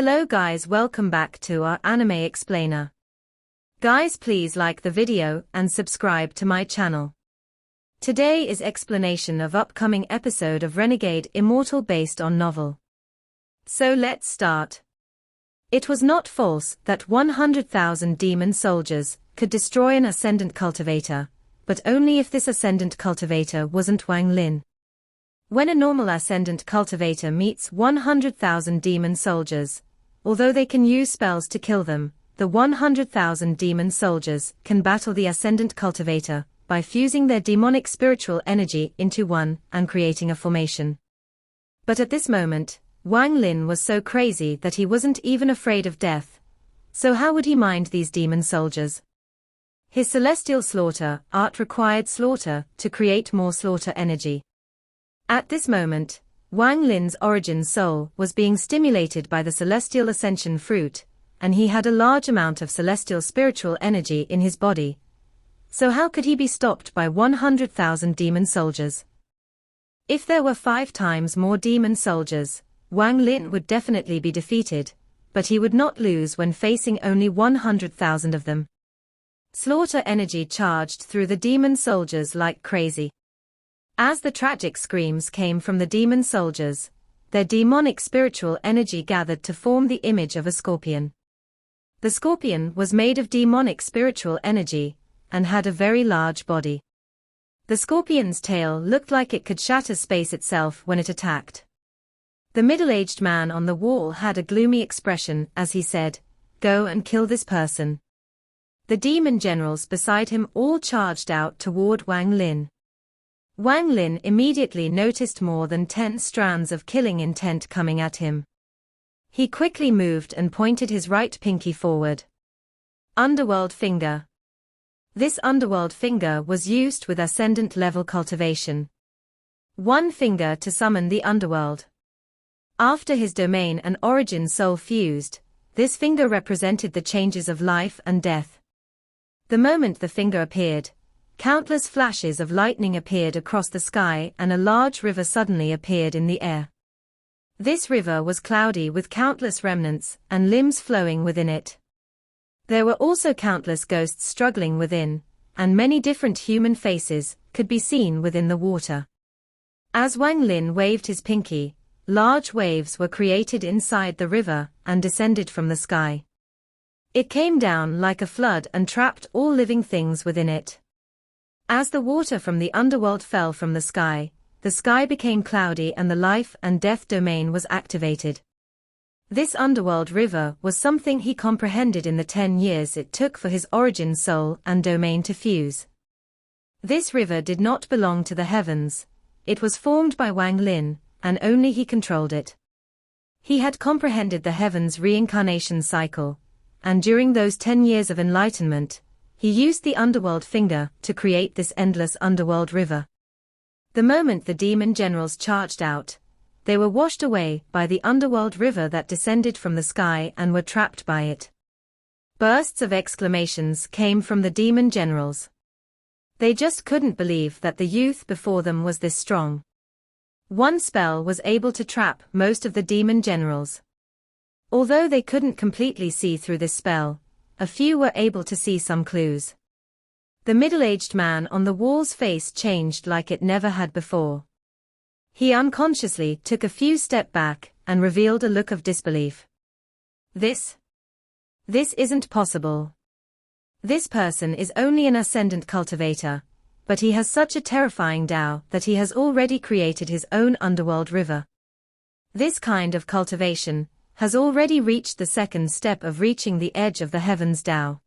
Hello guys, welcome back to our anime explainer. Guys, please like the video and subscribe to my channel. Today is explanation of upcoming episode of Renegade Immortal based on novel. So let's start. It was not false that 100,000 demon soldiers could destroy an ascendant cultivator, but only if this ascendant cultivator wasn't Wang Lin. When a normal ascendant cultivator meets 100,000 demon soldiers, although they can use spells to kill them, the 100,000 demon soldiers can battle the ascendant cultivator by fusing their demonic spiritual energy into one and creating a formation. But at this moment, Wang Lin was so crazy that he wasn't even afraid of death. So how would he mind these demon soldiers? His celestial slaughter art required slaughter to create more slaughter energy. At this moment, Wang Lin's origin soul was being stimulated by the celestial ascension fruit, and he had a large amount of celestial spiritual energy in his body. So how could he be stopped by 100,000 demon soldiers? If there were 5 times more demon soldiers, Wang Lin would definitely be defeated, but he would not lose when facing only 100,000 of them. Slaughter energy charged through the demon soldiers like crazy. As the tragic screams came from the demon soldiers, their demonic spiritual energy gathered to form the image of a scorpion. The scorpion was made of demonic spiritual energy, and had a very large body. The scorpion's tail looked like it could shatter space itself when it attacked. The middle-aged man on the wall had a gloomy expression as he said, "Go and kill this person." The demon generals beside him all charged out toward Wang Lin. Wang Lin immediately noticed more than 10 strands of killing intent coming at him. He quickly moved and pointed his right pinky forward. Underworld finger. This underworld finger was used with ascendant level cultivation. One finger to summon the underworld. After his domain and origin soul fused, this finger represented the changes of life and death. The moment the finger appeared, countless flashes of lightning appeared across the sky and a large river suddenly appeared in the air. This river was cloudy with countless remnants and limbs flowing within it. There were also countless ghosts struggling within, and many different human faces could be seen within the water. As Wang Lin waved his pinky, large waves were created inside the river and descended from the sky. It came down like a flood and trapped all living things within it. As the water from the underworld fell from the sky became cloudy and the life and death domain was activated. This underworld river was something he comprehended in the 10 years it took for his origin soul and domain to fuse. This river did not belong to the heavens. It was formed by Wang Lin, and only he controlled it. He had comprehended the heavens' reincarnation cycle, and during those 10 years of enlightenment, he used the underworld finger to create this endless underworld river. The moment the demon generals charged out, they were washed away by the underworld river that descended from the sky and were trapped by it. Bursts of exclamations came from the demon generals. They just couldn't believe that the youth before them was this strong. One spell was able to trap most of the demon generals. Although they couldn't completely see through this spell, a few were able to see some clues. The middle-aged man on the wall's face changed like it never had before. He unconsciously took a few steps back and revealed a look of disbelief. This isn't possible. This person is only an ascendant cultivator, but he has such a terrifying Tao that he has already created his own underworld river. This kind of cultivation has already reached the second step of reaching the edge of the heavens Tao.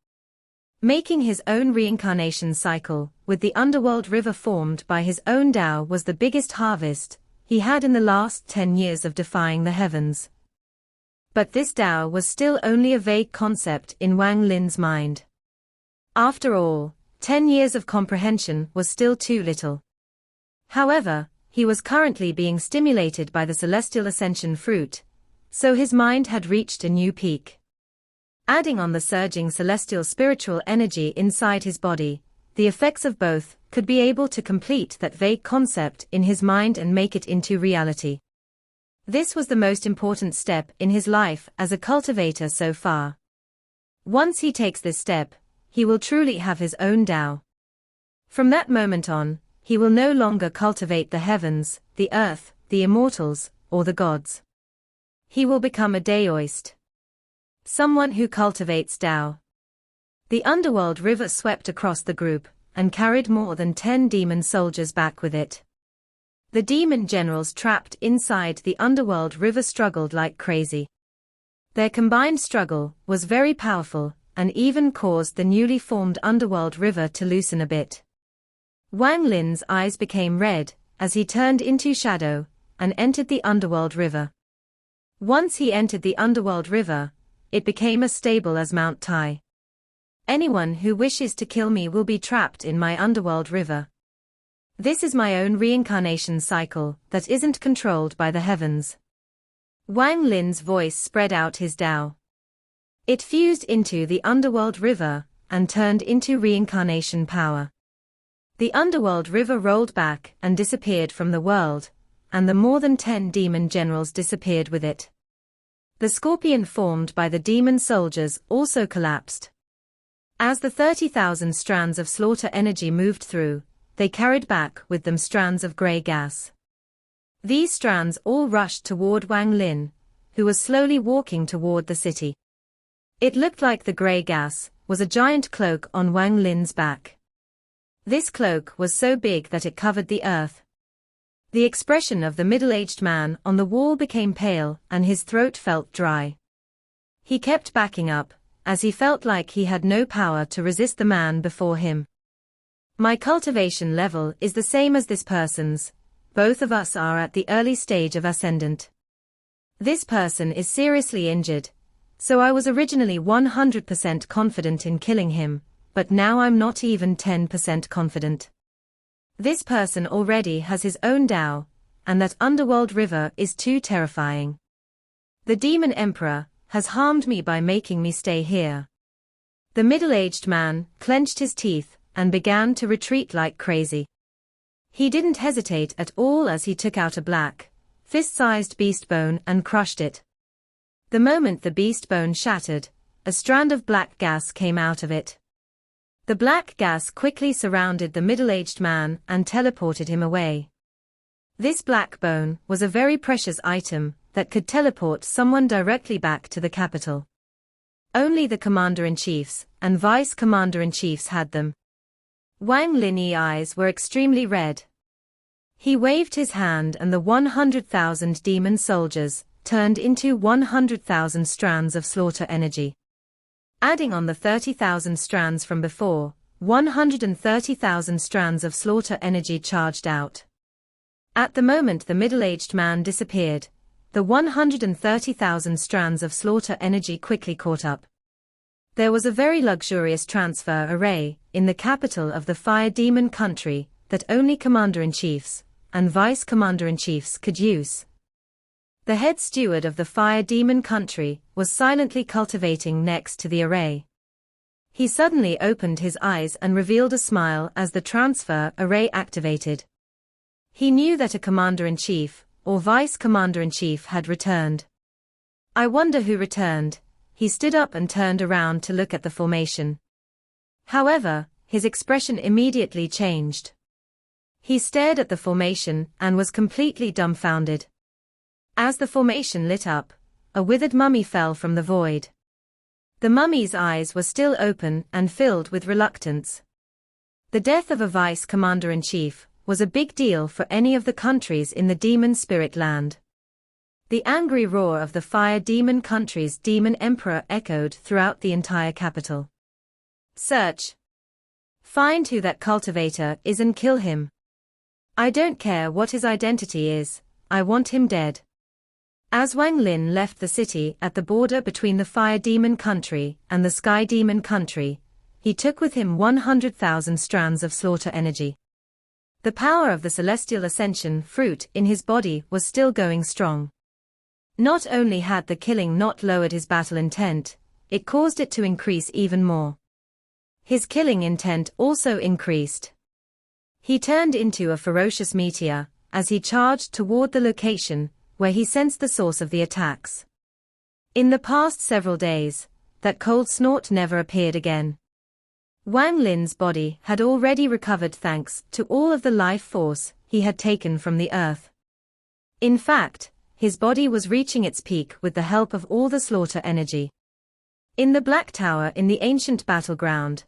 Making his own reincarnation cycle with the underworld river formed by his own Tao was the biggest harvest he had in the last 10 years of defying the heavens. But this Tao was still only a vague concept in Wang Lin's mind. After all, 10 years of comprehension was still too little. However, he was currently being stimulated by the celestial ascension fruit, so his mind had reached a new peak. Adding on the surging celestial spiritual energy inside his body, the effects of both could be able to complete that vague concept in his mind and make it into reality. This was the most important step in his life as a cultivator so far. Once he takes this step, he will truly have his own Tao. From that moment on, he will no longer cultivate the heavens, the earth, the immortals, or the gods. He will become a Daoist. Someone who cultivates Tao. The underworld river swept across the group, and carried more than 10 demon soldiers back with it. The demon generals trapped inside the underworld river struggled like crazy. Their combined struggle was very powerful, and even caused the newly formed underworld river to loosen a bit. Wang Lin's eyes became red, as he turned into shadow, and entered the underworld river. Once he entered the underworld river, it became as stable as Mount Tai. Anyone who wishes to kill me will be trapped in my underworld river. This is my own reincarnation cycle that isn't controlled by the heavens. Wang Lin's voice spread out his Tao. It fused into the underworld river, and turned into reincarnation power. The underworld river rolled back and disappeared from the world, and the more than 10 demon generals disappeared with it. The scorpion formed by the demon soldiers also collapsed. As the 30,000 strands of slaughter energy moved through, they carried back with them strands of grey gas. These strands all rushed toward Wang Lin, who was slowly walking toward the city. It looked like the grey gas was a giant cloak on Wang Lin's back. This cloak was so big that it covered the earth. The expression of the middle-aged man on the wall became pale and his throat felt dry. He kept backing up, as he felt like he had no power to resist the man before him. My cultivation level is the same as this person's. Both of us are at the early stage of ascendant. This person is seriously injured, so I was originally 100% confident in killing him, but now I'm not even 10% confident. This person already has his own Tao, and that underworld river is too terrifying. The demon emperor has harmed me by making me stay here. The middle-aged man clenched his teeth and began to retreat like crazy. He didn't hesitate at all as he took out a black, fist-sized beast bone and crushed it. The moment the beast bone shattered, a strand of black gas came out of it. The black gas quickly surrounded the middle-aged man and teleported him away. This black bone was a very precious item that could teleport someone directly back to the capital. Only the commander-in-chiefs and vice-commander-in-chiefs had them. Wang Lin's eyes were extremely red. He waved his hand and the 100,000 demon soldiers turned into 100,000 strands of slaughter energy. Adding on the 30,000 strands from before, 130,000 strands of slaughter energy charged out. At the moment the middle-aged man disappeared, the 130,000 strands of slaughter energy quickly caught up. There was a very luxurious transfer array in the capital of the fire demon country that only commander-in-chiefs and vice-commander-in-chiefs could use. The head steward of the fire demon country was silently cultivating next to the array. He suddenly opened his eyes and revealed a smile as the transfer array activated. He knew that a commander-in-chief or vice-commander-in-chief had returned. I wonder who returned. He stood up and turned around to look at the formation. However, his expression immediately changed. He stared at the formation and was completely dumbfounded. As the formation lit up, a withered mummy fell from the void. The mummy's eyes were still open and filled with reluctance. The death of a vice-commander-in-chief was a big deal for any of the countries in the demon spirit land. The angry roar of the fire demon country's demon emperor echoed throughout the entire capital. Search. Find who that cultivator is and kill him. I don't care what his identity is, I want him dead. As Wang Lin left the city at the border between the fire demon country and the sky demon country, he took with him 100,000 strands of slaughter energy. The power of the celestial ascension fruit in his body was still going strong. Not only had the killing not lowered his battle intent, it caused it to increase even more. His killing intent also increased. He turned into a ferocious meteor as he charged toward the location where he sensed the source of the attacks. In the past several days, that cold snort never appeared again. Wang Lin's body had already recovered thanks to all of the life force he had taken from the earth. In fact, his body was reaching its peak with the help of all the slaughter energy. In the Black Tower in the ancient battleground,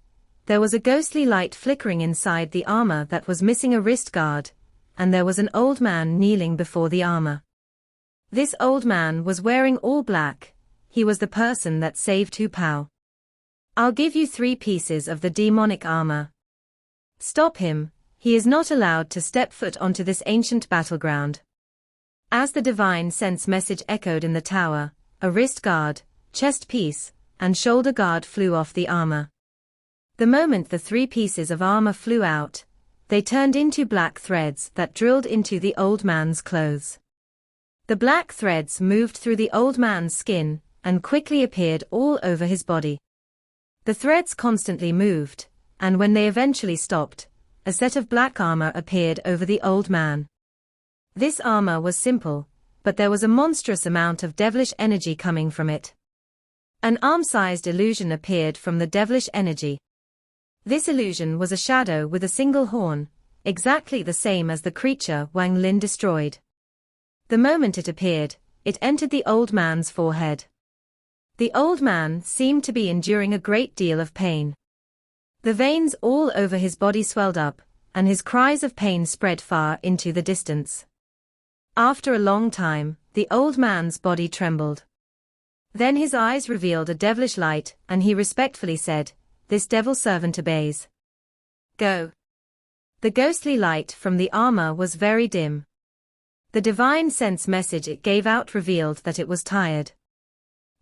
there was a ghostly light flickering inside the armor that was missing a wrist guard, and there was an old man kneeling before the armor. This old man was wearing all black. He was the person that saved Hu Pao. "I'll give you 3 pieces of the demonic armor. Stop him, he is not allowed to step foot onto this ancient battleground." As the divine sense message echoed in the tower, a wrist guard, chest piece, and shoulder guard flew off the armor. The moment the 3 pieces of armor flew out, they turned into black threads that drilled into the old man's clothes. The black threads moved through the old man's skin and quickly appeared all over his body. The threads constantly moved, and when they eventually stopped, a set of black armor appeared over the old man. This armor was simple, but there was a monstrous amount of devilish energy coming from it. An arm-sized illusion appeared from the devilish energy. This illusion was a shadow with a single horn, exactly the same as the creature Wang Lin destroyed. The moment it appeared, it entered the old man's forehead. The old man seemed to be enduring a great deal of pain. The veins all over his body swelled up, and his cries of pain spread far into the distance. After a long time, the old man's body trembled. Then his eyes revealed a devilish light, and he respectfully said, "This devil servant obeys. Go." The ghostly light from the armor was very dim. The divine sense message it gave out revealed that it was tired.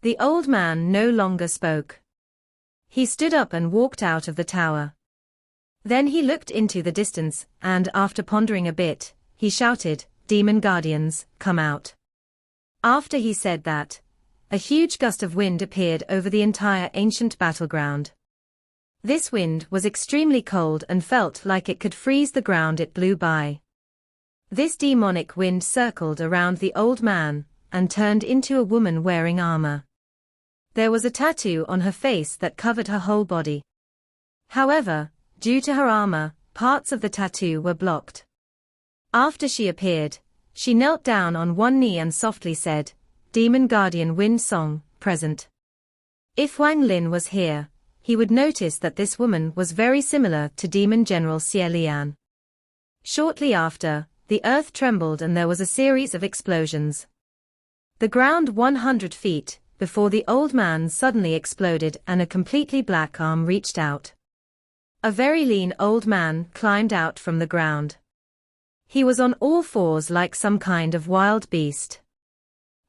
The old man no longer spoke. He stood up and walked out of the tower. Then he looked into the distance, and after pondering a bit, he shouted, "Demon guardians, come out." After he said that, a huge gust of wind appeared over the entire ancient battleground. This wind was extremely cold and felt like it could freeze the ground it blew by. This demonic wind circled around the old man, and turned into a woman wearing armor. There was a tattoo on her face that covered her whole body. However, due to her armor, parts of the tattoo were blocked. After she appeared, she knelt down on one knee and softly said, "Demon Guardian Wind Song, present." If Wang Lin was here, he would notice that this woman was very similar to Demon General Xie Lian. Shortly after, the earth trembled and there was a series of explosions. The ground 100 feet before the old man suddenly exploded and a completely black arm reached out. A very lean old man climbed out from the ground. He was on all fours like some kind of wild beast.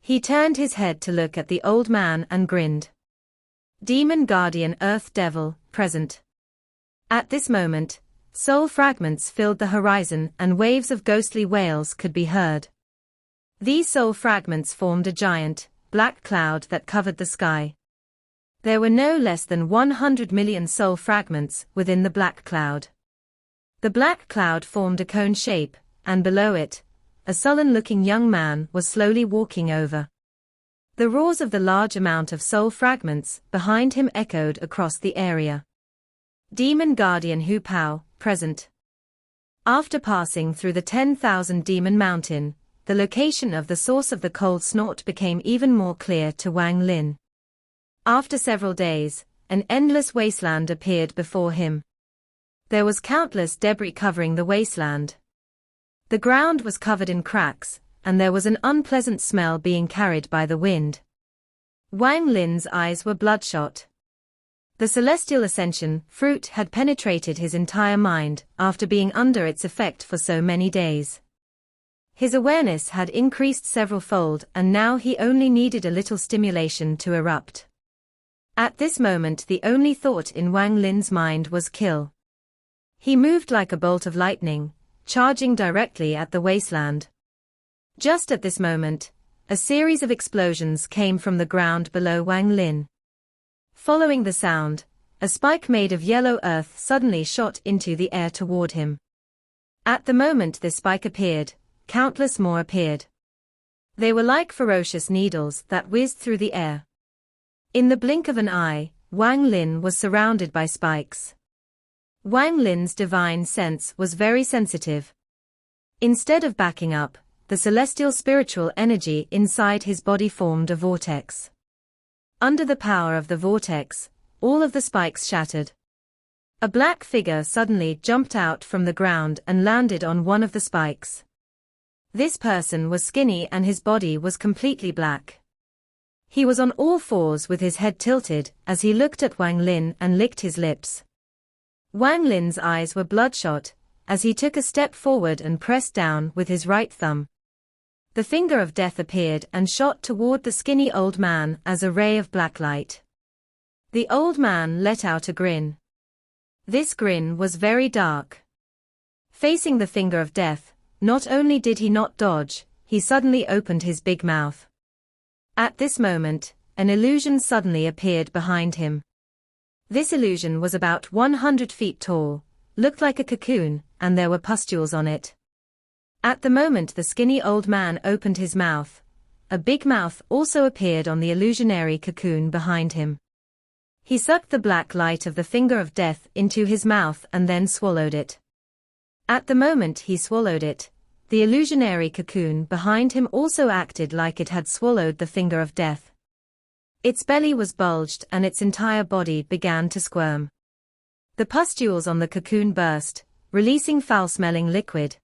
He turned his head to look at the old man and grinned. "Demon Guardian Earth Devil, present." At this moment, soul fragments filled the horizon and waves of ghostly wails could be heard. These soul fragments formed a giant, black cloud that covered the sky. There were no less than 100 million soul fragments within the black cloud. The black cloud formed a cone shape, and below it, a sullen-looking young man was slowly walking over. The roars of the large amount of soul fragments behind him echoed across the area. Demon Guardian Hu Pao, present. After passing through the 10,000 Demon Mountain, the location of the source of the cold snort became even more clear to Wang Lin. After several days, an endless wasteland appeared before him. There was countless debris covering the wasteland. The ground was covered in cracks, and there was an unpleasant smell being carried by the wind. Wang Lin's eyes were bloodshot. The celestial ascension fruit had penetrated his entire mind after being under its effect for so many days. His awareness had increased several-fold and now he only needed a little stimulation to erupt. At this moment the only thought in Wang Lin's mind was kill. He moved like a bolt of lightning, charging directly at the wasteland. Just at this moment, a series of explosions came from the ground below Wang Lin. Following the sound, a spike made of yellow earth suddenly shot into the air toward him. At the moment this spike appeared, countless more appeared. They were like ferocious needles that whizzed through the air. In the blink of an eye, Wang Lin was surrounded by spikes. Wang Lin's divine sense was very sensitive. Instead of backing up, the celestial spiritual energy inside his body formed a vortex. Under the power of the vortex, all of the spikes shattered. A black figure suddenly jumped out from the ground and landed on one of the spikes. This person was skinny and his body was completely black. He was on all fours with his head tilted as he looked at Wang Lin and licked his lips. Wang Lin's eyes were bloodshot as he took a step forward and pressed down with his right thumb. The finger of death appeared and shot toward the skinny old man as a ray of black light. The old man let out a grin. This grin was very dark. Facing the finger of death, not only did he not dodge, he suddenly opened his big mouth. At this moment, an illusion suddenly appeared behind him. This illusion was about 100 feet tall, looked like a cocoon, and there were pustules on it. At the moment the skinny old man opened his mouth, a big mouth also appeared on the illusionary cocoon behind him. He sucked the black light of the finger of death into his mouth and then swallowed it. At the moment he swallowed it, the illusionary cocoon behind him also acted like it had swallowed the finger of death. Its belly was bulged and its entire body began to squirm. The pustules on the cocoon burst, releasing foul-smelling liquid.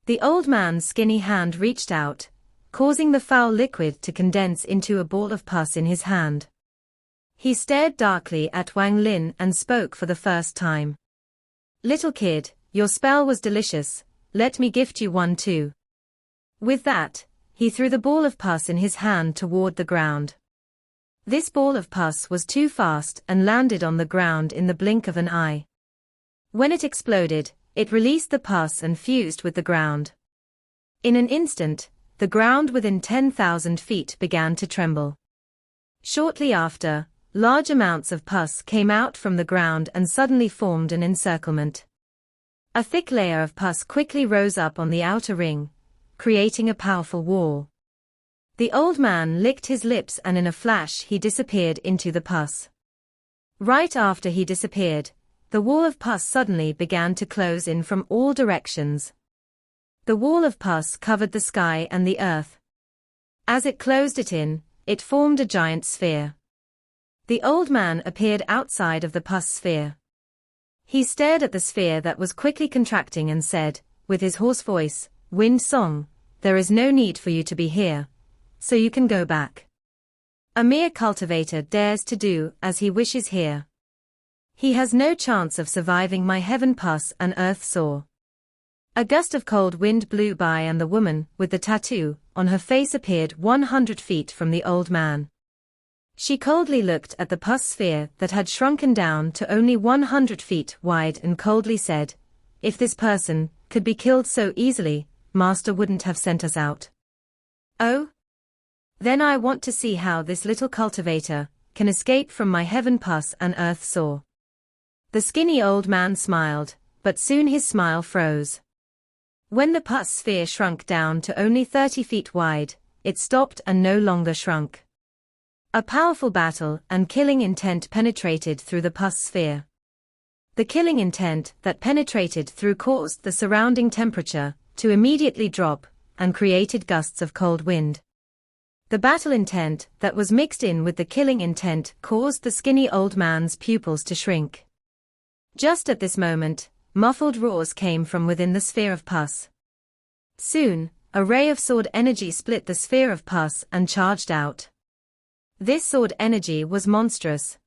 The old man's skinny hand reached out, causing the foul liquid to condense into a ball of pus in his hand. He stared darkly at Wang Lin and spoke for the first time. "Little kid, your spell was delicious, let me gift you one too." With that, he threw the ball of pus in his hand toward the ground. This ball of pus was too fast and landed on the ground in the blink of an eye. When it exploded, it released the pus and fused with the ground. In an instant, the ground within 10,000 feet began to tremble. Shortly after, large amounts of pus came out from the ground and suddenly formed an encirclement. A thick layer of pus quickly rose up on the outer ring, creating a powerful wall. The old man licked his lips and in a flash he disappeared into the pus. Right after he disappeared, the wall of pus suddenly began to close in from all directions. The wall of pus covered the sky and the earth. As it closed it in, it formed a giant sphere. The old man appeared outside of the pus sphere. He stared at the sphere that was quickly contracting and said, with his hoarse voice, "Wind Song, there is no need for you to be here, so you can go back. A mere cultivator dares to do as he wishes here. He has no chance of surviving my heaven pus and earth sore." A gust of cold wind blew by and the woman with the tattoo on her face appeared 100 feet from the old man. She coldly looked at the pus sphere that had shrunken down to only 100 feet wide and coldly said, "If this person could be killed so easily, Master wouldn't have sent us out." "Oh? Then I want to see how this little cultivator can escape from my heaven pus and earth sore." The skinny old man smiled, but soon his smile froze. When the pus sphere shrunk down to only 30 feet wide, it stopped and no longer shrunk. A powerful battle and killing intent penetrated through the pus sphere. The killing intent that penetrated through caused the surrounding temperature to immediately drop and created gusts of cold wind. The battle intent that was mixed in with the killing intent caused the skinny old man's pupils to shrink. Just at this moment, muffled roars came from within the sphere of pus. Soon, a ray of sword energy split the sphere of pus and charged out. This sword energy was monstrous.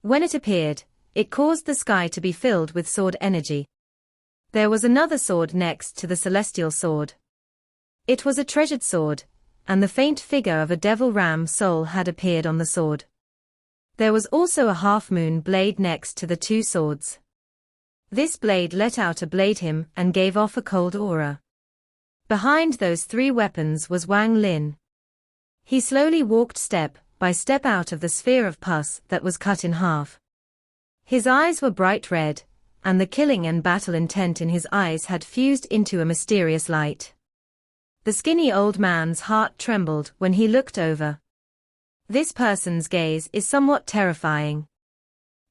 When it appeared, it caused the sky to be filled with sword energy. There was another sword next to the celestial sword. It was a treasured sword, and the faint figure of a devil ram soul had appeared on the sword. There was also a half-moon blade next to the two swords. This blade let out a blade hymn and gave off a cold aura. Behind those three weapons was Wang Lin. He slowly walked step by step out of the sphere of pus that was cut in half. His eyes were bright red, and the killing and battle intent in his eyes had fused into a mysterious light. The skinny old man's heart trembled when he looked over. This person's gaze is somewhat terrifying.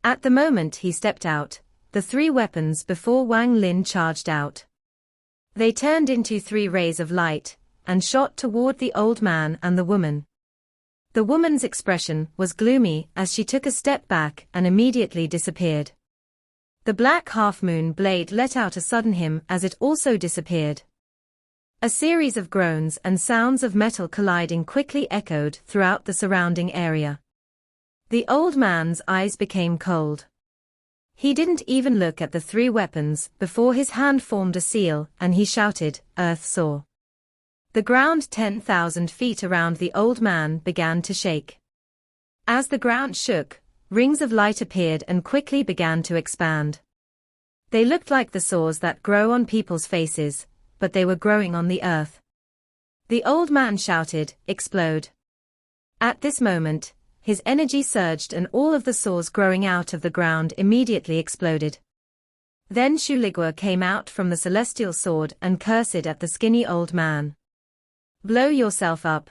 At the moment he stepped out, the three weapons before Wang Lin charged out. They turned into three rays of light, and shot toward the old man and the woman. The woman's expression was gloomy as she took a step back and immediately disappeared. The black half-moon blade let out a sudden hymn as it also disappeared. A series of groans and sounds of metal colliding quickly echoed throughout the surrounding area. The old man's eyes became cold. He didn't even look at the three weapons before his hand formed a seal and he shouted, "Earth saw." The ground 10,000 feet around the old man began to shake. As the ground shook, rings of light appeared and quickly began to expand. They looked like the sores that grow on people's faces, but they were growing on the earth. The old man shouted, "Explode." At this moment, his energy surged and all of the sores growing out of the ground immediately exploded. Then Shuligua came out from the celestial sword and cursed at the skinny old man. "Blow yourself up."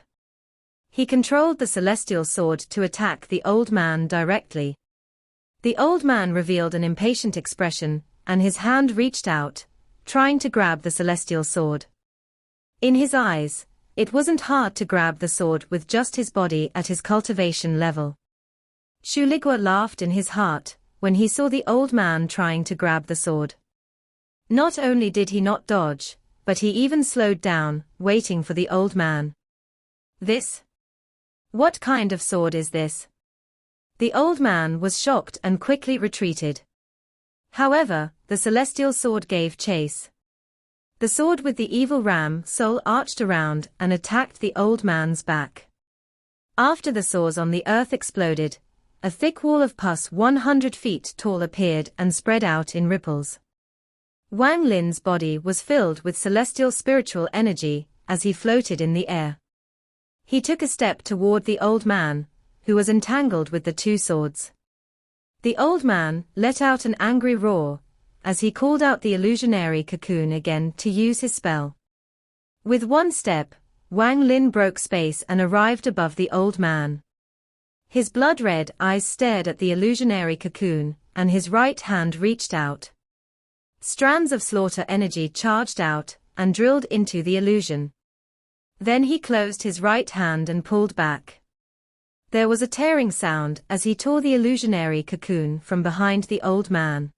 He controlled the celestial sword to attack the old man directly. The old man revealed an impatient expression, and his hand reached out, trying to grab the celestial sword. In his eyes, it wasn't hard to grab the sword with just his body at his cultivation level. Shuligua laughed in his heart when he saw the old man trying to grab the sword. Not only did he not dodge, but he even slowed down, waiting for the old man. "This? What kind of sword is this?" The old man was shocked and quickly retreated. However, the celestial sword gave chase. The sword with the evil ram soul arched around and attacked the old man's back. After the sores on the earth exploded, a thick wall of pus 100 feet tall appeared and spread out in ripples. Wang Lin's body was filled with celestial spiritual energy as he floated in the air. He took a step toward the old man, who was entangled with the two swords. The old man let out an angry roar as he called out the illusionary cocoon again to use his spell. With one step, Wang Lin broke space and arrived above the old man. His blood-red eyes stared at the illusionary cocoon, and his right hand reached out. Strands of slaughter energy charged out and drilled into the illusion. Then he closed his right hand and pulled back. There was a tearing sound as he tore the illusionary cocoon from behind the old man.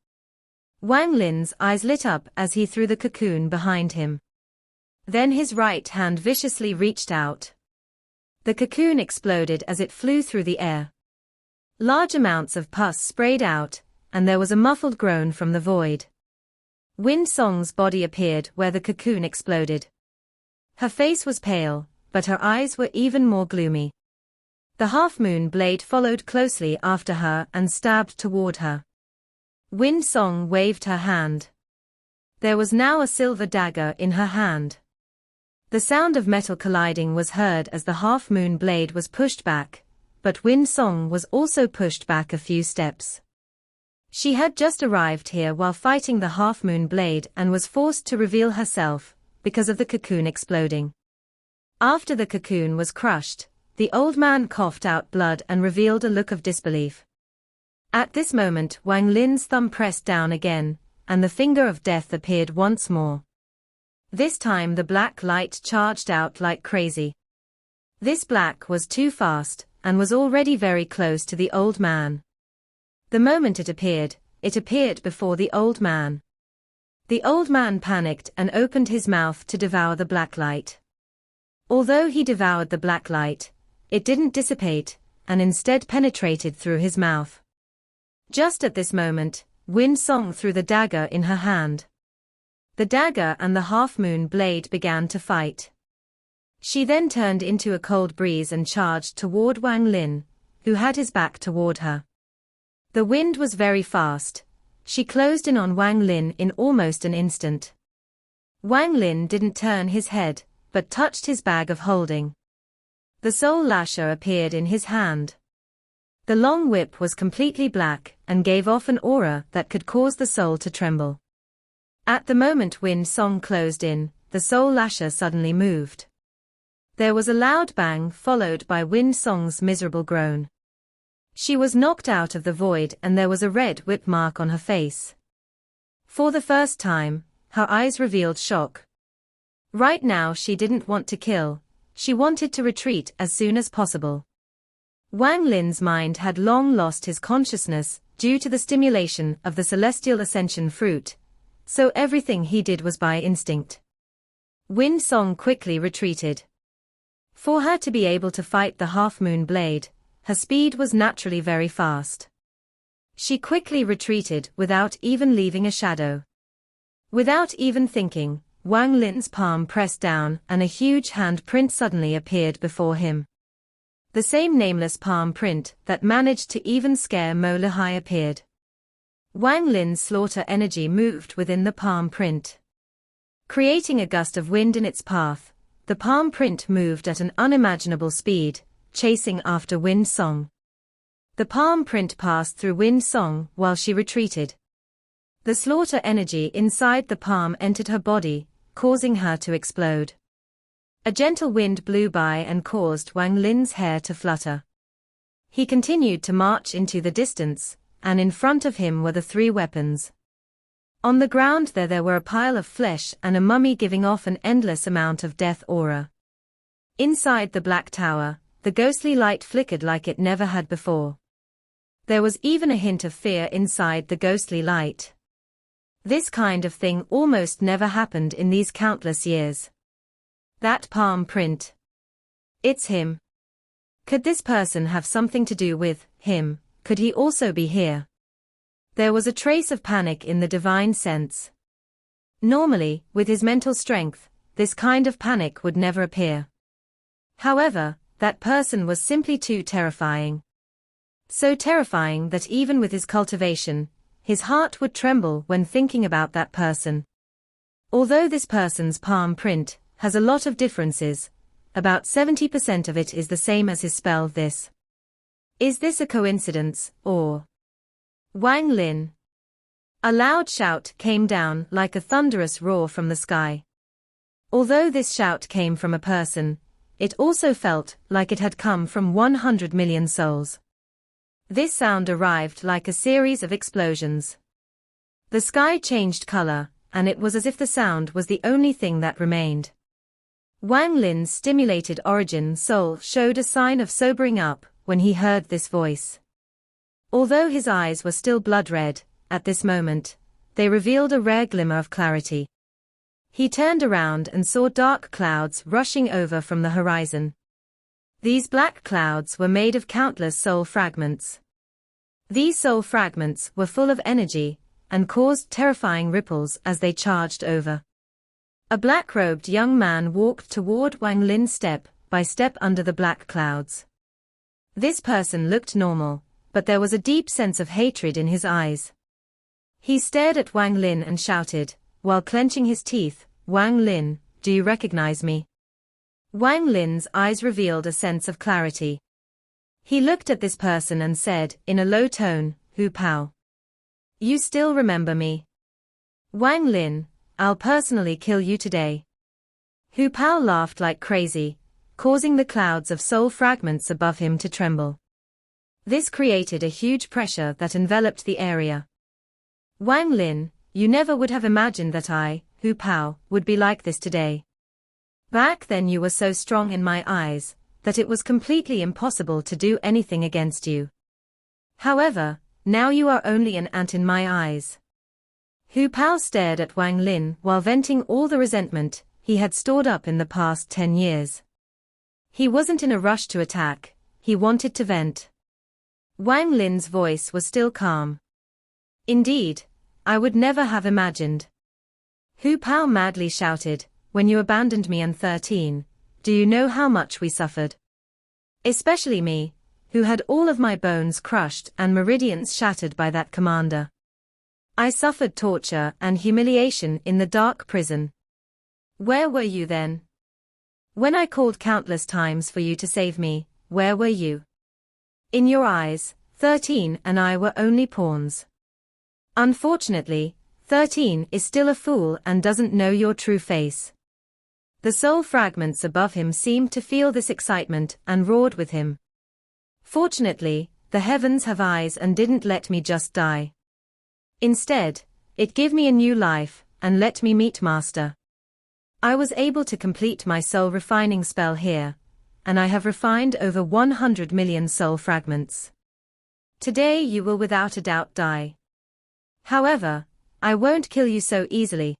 Wang Lin's eyes lit up as he threw the cocoon behind him. Then his right hand viciously reached out. The cocoon exploded as it flew through the air. Large amounts of pus sprayed out, and there was a muffled groan from the void. Wind Song's body appeared where the cocoon exploded. Her face was pale, but her eyes were even more gloomy. The half-moon blade followed closely after her and stabbed toward her. Wind Song waved her hand. There was now a silver dagger in her hand. The sound of metal colliding was heard as the half-moon blade was pushed back, but Wind Song was also pushed back a few steps. She had just arrived here while fighting the half-moon blade and was forced to reveal herself because of the cocoon exploding. After the cocoon was crushed, the old man coughed out blood and revealed a look of disbelief. At this moment Wang Lin's thumb pressed down again, and the finger of death appeared once more. This time the black light charged out like crazy. This black was too fast, and was already very close to the old man. The moment it appeared before the old man. The old man panicked and opened his mouth to devour the black light. Although he devoured the black light, it didn't dissipate, and instead penetrated through his mouth. Just at this moment, Wind Song threw the dagger in her hand. The dagger and the half-moon blade began to fight. She then turned into a cold breeze and charged toward Wang Lin, who had his back toward her. The wind was very fast. She closed in on Wang Lin in almost an instant. Wang Lin didn't turn his head, but touched his bag of holding. The soul lasher appeared in his hand. The long whip was completely black and gave off an aura that could cause the soul to tremble. At the moment Wind Song closed in, the soul lasher suddenly moved. There was a loud bang followed by Wind Song's miserable groan. She was knocked out of the void and there was a red whip mark on her face. For the first time, her eyes revealed shock. Right now she didn't want to kill, she wanted to retreat as soon as possible. Wang Lin's mind had long lost his consciousness due to the stimulation of the celestial ascension fruit, so everything he did was by instinct. Wind Song quickly retreated. For her to be able to fight the half-moon blade, her speed was naturally very fast. She quickly retreated without even leaving a shadow. Without even thinking, Wang Lin's palm pressed down and a huge hand print suddenly appeared before him. The same nameless palm print that managed to even scare Mo Lihai appeared. Wang Lin's slaughter energy moved within the palm print. Creating a gust of wind in its path, the palm print moved at an unimaginable speed, chasing after Wind Song. The palm print passed through Wind Song while she retreated. The slaughter energy inside the palm entered her body, causing her to explode. A gentle wind blew by and caused Wang Lin's hair to flutter. He continued to march into the distance, and in front of him were the three weapons. On the ground there were a pile of flesh and a mummy giving off an endless amount of death aura. Inside the black tower, the ghostly light flickered like it never had before. There was even a hint of fear inside the ghostly light. This kind of thing almost never happened in these countless years. That palm print. It's him. Could this person have something to do with him? Could he also be here? There was a trace of panic in the divine sense. Normally, with his mental strength, this kind of panic would never appear. However, that person was simply too terrifying. So terrifying that even with his cultivation, his heart would tremble when thinking about that person. Although this person's palm print has a lot of differences, about 70% of it is the same as his spell. Is this a coincidence, or? Wang Lin. A loud shout came down like a thunderous roar from the sky. Although this shout came from a person, it also felt like it had come from 100 million souls. This sound arrived like a series of explosions. The sky changed color, and it was as if the sound was the only thing that remained. Wang Lin's stimulated origin soul showed a sign of sobering up when he heard this voice. Although his eyes were still blood-red, at this moment, they revealed a rare glimmer of clarity. He turned around and saw dark clouds rushing over from the horizon. These black clouds were made of countless soul fragments. These soul fragments were full of energy, and caused terrifying ripples as they charged over. A black-robed young man walked toward Wang Lin step by step under the black clouds. This person looked normal, but there was a deep sense of hatred in his eyes. He stared at Wang Lin and shouted, while clenching his teeth, "Wang Lin, do you recognize me?" Wang Lin's eyes revealed a sense of clarity. He looked at this person and said, in a low tone, "Hu Pao. You still remember me? Wang Lin, I'll personally kill you today." Hu Pao laughed like crazy, causing the clouds of soul fragments above him to tremble. This created a huge pressure that enveloped the area. Wang Lin, you never would have imagined that I, Hu Pao, would be like this today. Back then you were so strong in my eyes, that it was completely impossible to do anything against you. However, now you are only an ant in my eyes. Hu Pao stared at Wang Lin while venting all the resentment he had stored up in the past 10 years. He wasn't in a rush to attack, he wanted to vent. Wang Lin's voice was still calm. Indeed, I would never have imagined. Hu Pao madly shouted, when you abandoned me on 13, do you know how much we suffered? Especially me, who had all of my bones crushed and meridians shattered by that commander. I suffered torture and humiliation in the dark prison. Where were you then? When I called countless times for you to save me, where were you? In your eyes, 13 and I were only pawns. Unfortunately, 13 is still a fool and doesn't know your true face. The soul fragments above him seemed to feel this excitement and roared with him. Fortunately, the heavens have eyes and didn't let me just die. Instead, it gave me a new life and let me meet Master. I was able to complete my soul refining spell here, and I have refined over 100 million soul fragments. Today you will without a doubt die. However, I won't kill you so easily.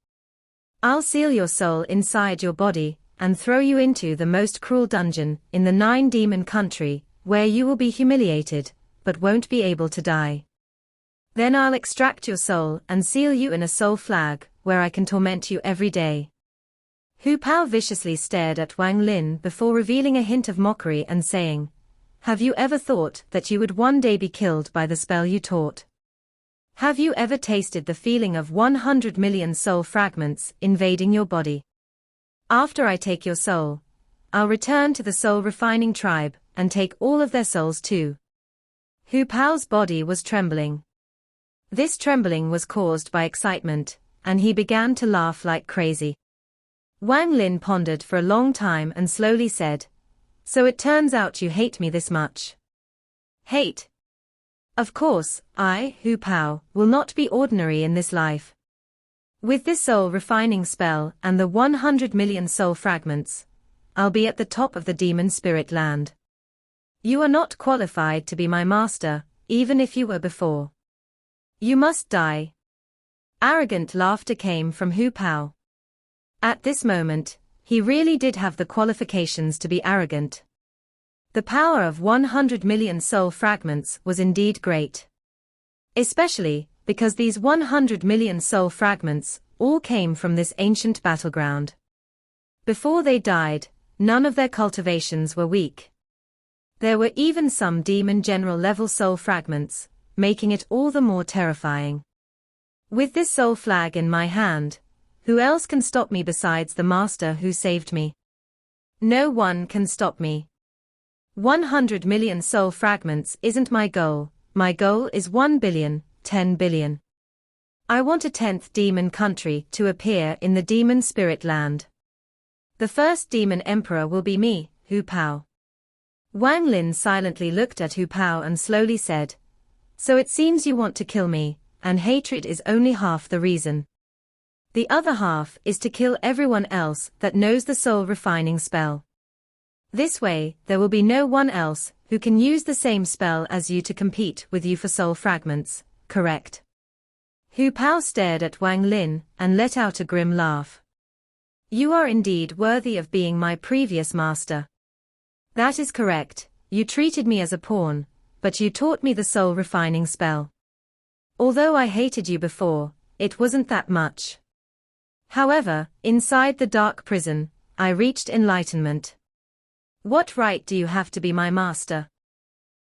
I'll seal your soul inside your body and throw you into the most cruel dungeon in the 9-demon country, where you will be humiliated, but won't be able to die. Then I'll extract your soul and seal you in a soul flag, where I can torment you every day. Hu Pao viciously stared at Wang Lin before revealing a hint of mockery and saying, "Have you ever thought that you would one day be killed by the spell you taught? Have you ever tasted the feeling of 100 million soul fragments invading your body? After I take your soul, I'll return to the soul refining tribe and take all of their souls too." Hu Pao's body was trembling. This trembling was caused by excitement, and he began to laugh like crazy. Wang Lin pondered for a long time and slowly said, "So it turns out you hate me this much." "Hate? Of course, I, Hu Pao, will not be ordinary in this life. With this soul refining spell and the 100 million soul fragments, I'll be at the top of the demon spirit land. You are not qualified to be my master, even if you were before. You must die." Arrogant laughter came from Hu Pao. At this moment, he really did have the qualifications to be arrogant. The power of 100 million soul fragments was indeed great. Especially, because these 100 million soul fragments all came from this ancient battleground. Before they died, none of their cultivations were weak. There were even some demon general level soul fragments, making it all the more terrifying. With this soul flag in my hand, who else can stop me besides the master who saved me? No one can stop me. 100 million soul fragments isn't my goal is 1 billion, 10 billion. I want a 10th demon country to appear in the demon spirit land. The first demon emperor will be me, Hu Pao. Wang Lin silently looked at Hu Pao and slowly said, "So it seems you want to kill me, and hatred is only half the reason. The other half is to kill everyone else that knows the soul refining spell. This way, there will be no one else who can use the same spell as you to compete with you for soul fragments, correct?" Hu Pao stared at Wang Lin and let out a grim laugh. "You are indeed worthy of being my previous master. That is correct, you treated me as a pawn, but you taught me the soul refining spell. Although I hated you before, it wasn't that much. However, inside the dark prison, I reached enlightenment. What right do you have to be my master?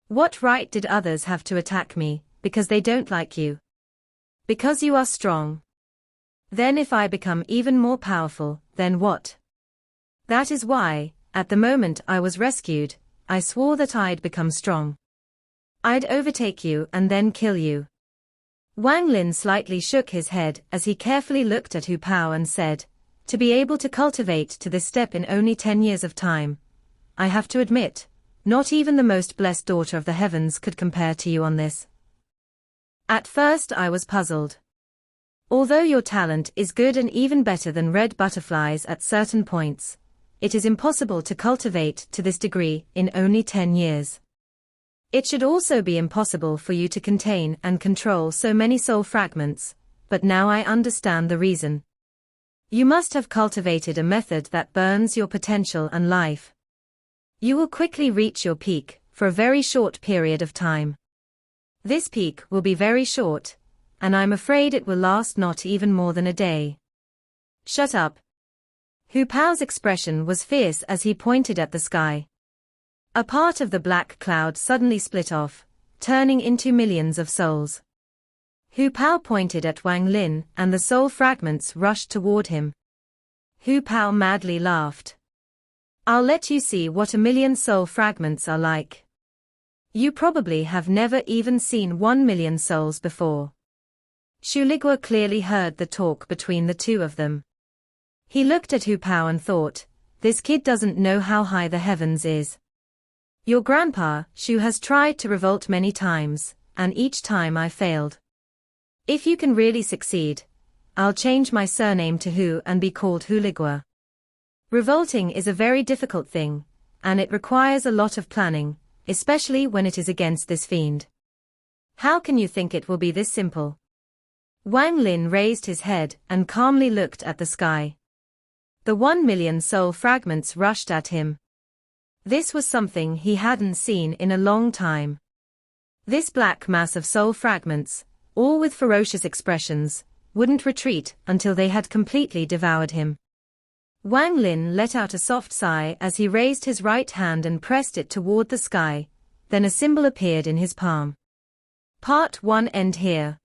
What right did others have to attack me, because they don't like you? Because you are strong. Then if I become even more powerful, then what? That is why, at the moment I was rescued, I swore that I'd become strong. I'd overtake you and then kill you." Wang Lin slightly shook his head as he carefully looked at Hu Pao and said, "To be able to cultivate to this step in only 10 years of time, I have to admit, not even the most blessed daughter of the heavens could compare to you on this." At first I was puzzled. Although your talent is good and even better than red butterflies at certain points, it is impossible to cultivate to this degree in only 10 years. It should also be impossible for you to contain and control so many soul fragments, but now I understand the reason. You must have cultivated a method that burns your potential and life. You will quickly reach your peak, for a very short period of time. This peak will be very short, and I'm afraid it will last not even more than a day. Shut up. Hu Pao's expression was fierce as he pointed at the sky. A part of the black cloud suddenly split off, turning into millions of souls. Hu Pao pointed at Wang Lin and the soul fragments rushed toward him. Hu Pao madly laughed. "I'll let you see what a million soul fragments are like. You probably have never even seen 1 million souls before." Shuligua clearly heard the talk between the two of them. He looked at Hu Pao and thought, this kid doesn't know how high the heavens is. Your grandpa, Shu, has tried to revolt many times, and each time I failed. If you can really succeed, I'll change my surname to Hu and be called Huligua. Revolting is a very difficult thing, and it requires a lot of planning, especially when it is against this fiend. How can you think it will be this simple? Wang Lin raised his head and calmly looked at the sky. The 1,000,000 soul fragments rushed at him. This was something he hadn't seen in a long time. This black mass of soul fragments, all with ferocious expressions, wouldn't retreat until they had completely devoured him. Wang Lin let out a soft sigh as he raised his right hand and pressed it toward the sky, then a symbol appeared in his palm. Part 1 end here.